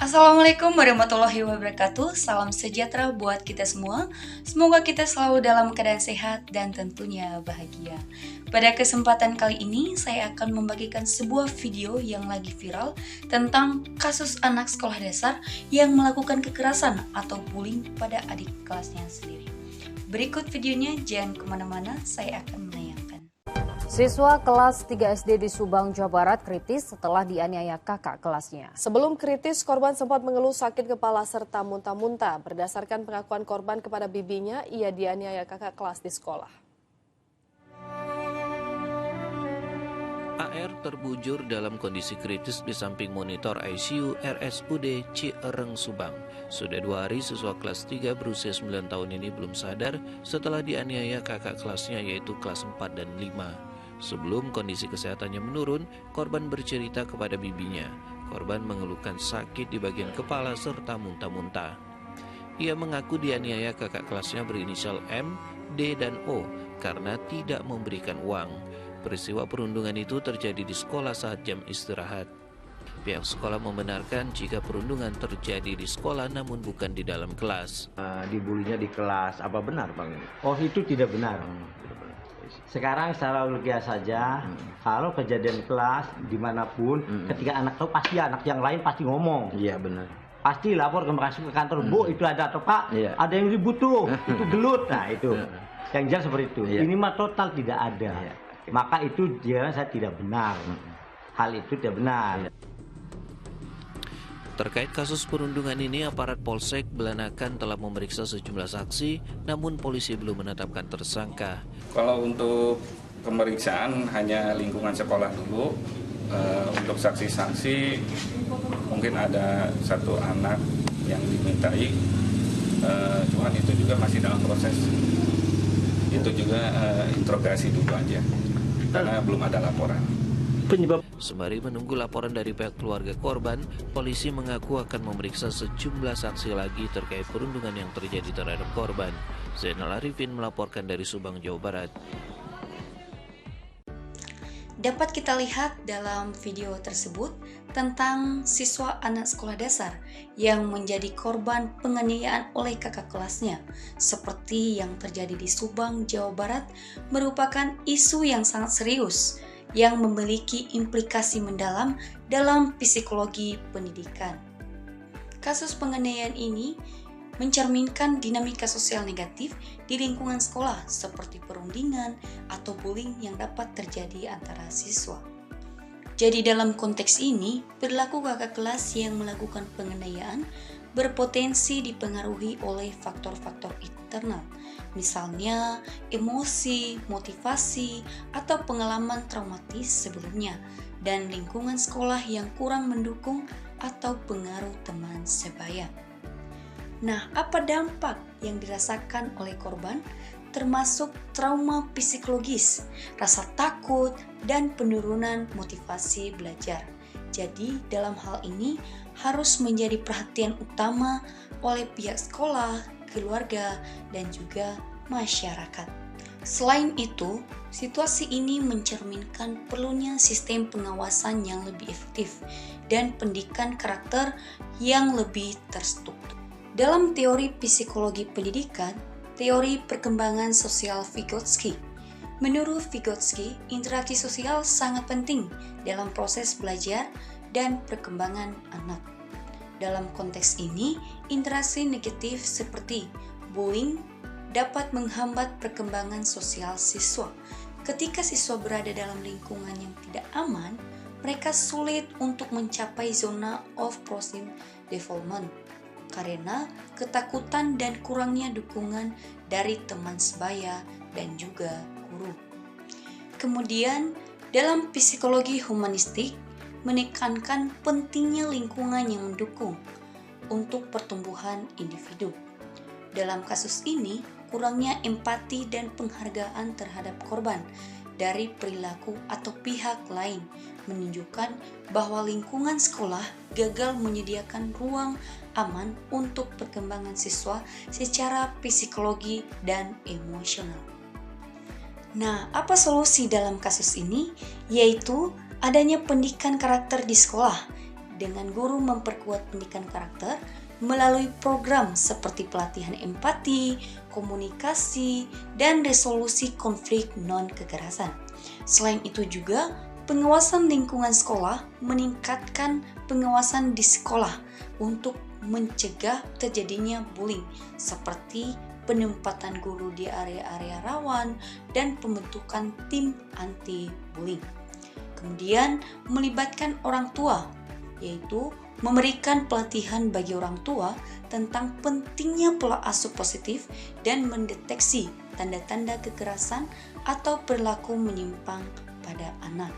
Assalamualaikum warahmatullahi wabarakatuh. Salam sejahtera buat kita semua. Semoga kita selalu dalam keadaan sehat dan tentunya bahagia. Pada kesempatan kali ini, saya akan membagikan sebuah video yang lagi viral tentang kasus anak sekolah dasar yang melakukan kekerasan atau bullying pada adik kelasnya sendiri. Berikut videonya, jangan kemana-mana, saya akan menayangkan. Siswa kelas 3 SD di Subang, Jawa Barat kritis setelah dianiaya kakak kelasnya. Sebelum kritis, korban sempat mengeluh sakit kepala serta muntah-muntah. Berdasarkan pengakuan korban kepada bibinya, ia dianiaya kakak kelas di sekolah. AR terbujur dalam kondisi kritis di samping monitor ICU RSUD Ciereng, Subang. Sudah 2 hari siswa kelas 3 berusia 9 tahun ini belum sadar setelah dianiaya kakak kelasnya yaitu kelas 4 dan 5. Sebelum kondisi kesehatannya menurun, korban bercerita kepada bibinya. Korban mengeluhkan sakit di bagian kepala serta muntah-muntah. Ia mengaku dianiaya kakak kelasnya berinisial M, D, dan O karena tidak memberikan uang. Peristiwa perundungan itu terjadi di sekolah saat jam istirahat. Pihak sekolah membenarkan jika perundungan terjadi di sekolah namun bukan di dalam kelas. Dibulinya di kelas, apa benar Bang? Oh, itu tidak benar. Sekarang secara logika saja, kalau kejadian kelas dimanapun, ketika anak tahu pasti anak yang lain pasti ngomong. Iya benar. Pasti lapor masuk ke kantor, Bu itu ada atau Pak, ada yang ribut tuh, itu gelut. Nah itu, yang jelas seperti itu. Ini mah total tidak ada. Maka itu jelas saya tidak benar. Hal itu tidak benar. Terkait kasus perundungan ini, aparat Polsek Belanakan telah memeriksa sejumlah saksi, namun polisi belum menetapkan tersangka. Kalau untuk pemeriksaan hanya lingkungan sekolah dulu. Untuk saksi-saksi mungkin ada 1 anak yang dimintai, cuman itu juga masih dalam proses. Itu juga interogasi dulu aja, karena belum ada laporan. Sembari menunggu laporan dari pihak keluarga korban, polisi mengaku akan memeriksa sejumlah saksi lagi terkait perundungan yang terjadi terhadap korban. Zainal Arifin melaporkan dari Subang, Jawa Barat. Dapat kita lihat dalam video tersebut tentang siswa anak sekolah dasar yang menjadi korban penganiayaan oleh kakak kelasnya. Seperti yang terjadi di Subang, Jawa Barat, merupakan isu yang sangat serius yang memiliki implikasi mendalam dalam psikologi pendidikan. Kasus penganiayaan ini mencerminkan dinamika sosial negatif di lingkungan sekolah seperti perundingan atau bullying yang dapat terjadi antara siswa. Jadi dalam konteks ini, perilaku kakak kelas yang melakukan penganiayaan berpotensi dipengaruhi oleh faktor-faktor internal, misalnya emosi, motivasi, atau pengalaman traumatis sebelumnya, dan lingkungan sekolah yang kurang mendukung atau pengaruh teman sebaya. Nah, apa dampak yang dirasakan oleh korban? Termasuk trauma psikologis, rasa takut, dan penurunan motivasi belajar. Jadi, dalam hal ini harus menjadi perhatian utama oleh pihak sekolah, keluarga, dan juga masyarakat. Selain itu, situasi ini mencerminkan perlunya sistem pengawasan yang lebih efektif dan pendidikan karakter yang lebih terstruktur. Dalam teori psikologi pendidikan, teori perkembangan sosial Vygotsky, menurut Vygotsky, interaksi sosial sangat penting dalam proses belajar dan perkembangan anak. Dalam konteks ini, interaksi negatif seperti bullying dapat menghambat perkembangan sosial siswa. Ketika siswa berada dalam lingkungan yang tidak aman, mereka sulit untuk mencapai zona of proximate development karena ketakutan dan kurangnya dukungan dari teman sebaya dan juga guru. Kemudian, dalam psikologi humanistik, menekankan pentingnya lingkungan yang mendukung untuk pertumbuhan individu. Dalam kasus ini, kurangnya empati dan penghargaan terhadap korban dari perilaku atau pihak lain menunjukkan bahwa lingkungan sekolah gagal menyediakan ruang aman untuk perkembangan siswa secara psikologi dan emosional. Nah, apa solusi dalam kasus ini? Yaitu adanya pendidikan karakter di sekolah dengan guru memperkuat pendidikan karakter melalui program seperti pelatihan empati, komunikasi, dan resolusi konflik non-kekerasan. Selain itu juga, pengawasan lingkungan sekolah meningkatkan pengawasan di sekolah untuk mencegah terjadinya bullying seperti penempatan guru di area-area rawan dan pembentukan tim anti-bullying. Kemudian melibatkan orang tua, yaitu memberikan pelatihan bagi orang tua tentang pentingnya pola asuh positif dan mendeteksi tanda-tanda kekerasan atau perilaku menyimpang pada anak.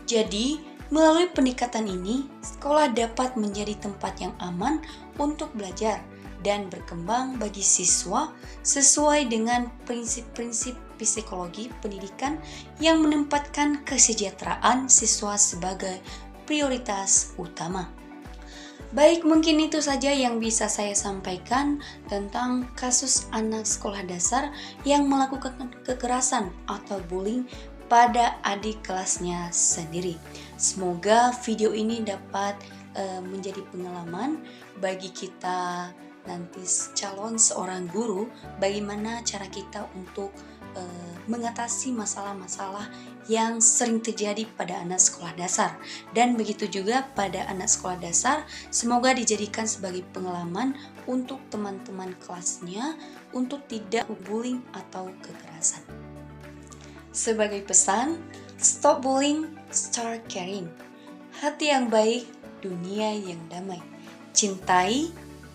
Jadi, melalui pendekatan ini, sekolah dapat menjadi tempat yang aman untuk belajar dan berkembang bagi siswa sesuai dengan prinsip-prinsip psikologi pendidikan yang menempatkan kesejahteraan siswa sebagai prioritas utama. Baik, mungkin itu saja yang bisa saya sampaikan tentang kasus anak sekolah dasar yang melakukan kekerasan atau bullying pada adik kelasnya sendiri. Semoga video ini dapat menjadi pengalaman bagi kita nanti calon seorang guru, bagaimana cara kita untuk mengatasi masalah-masalah yang sering terjadi pada anak sekolah dasar. Dan begitu juga pada anak sekolah dasar, semoga dijadikan sebagai pengalaman untuk teman-teman kelasnya untuk tidak bullying atau kekerasan. Sebagai pesan, stop bullying, start caring. Hati yang baik, dunia yang damai. Cintai,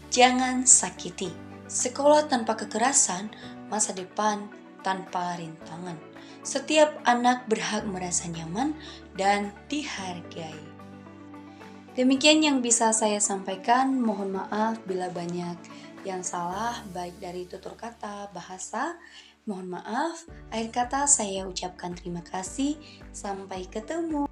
jangan sakiti. Sekolah tanpa kekerasan, masa depan tanpa rintangan. Setiap anak berhak merasa nyaman dan dihargai. Demikian yang bisa saya sampaikan. Mohon maaf bila banyak yang salah, baik dari tutur kata, bahasa. Mohon maaf. Akhir kata saya ucapkan terima kasih. Sampai ketemu.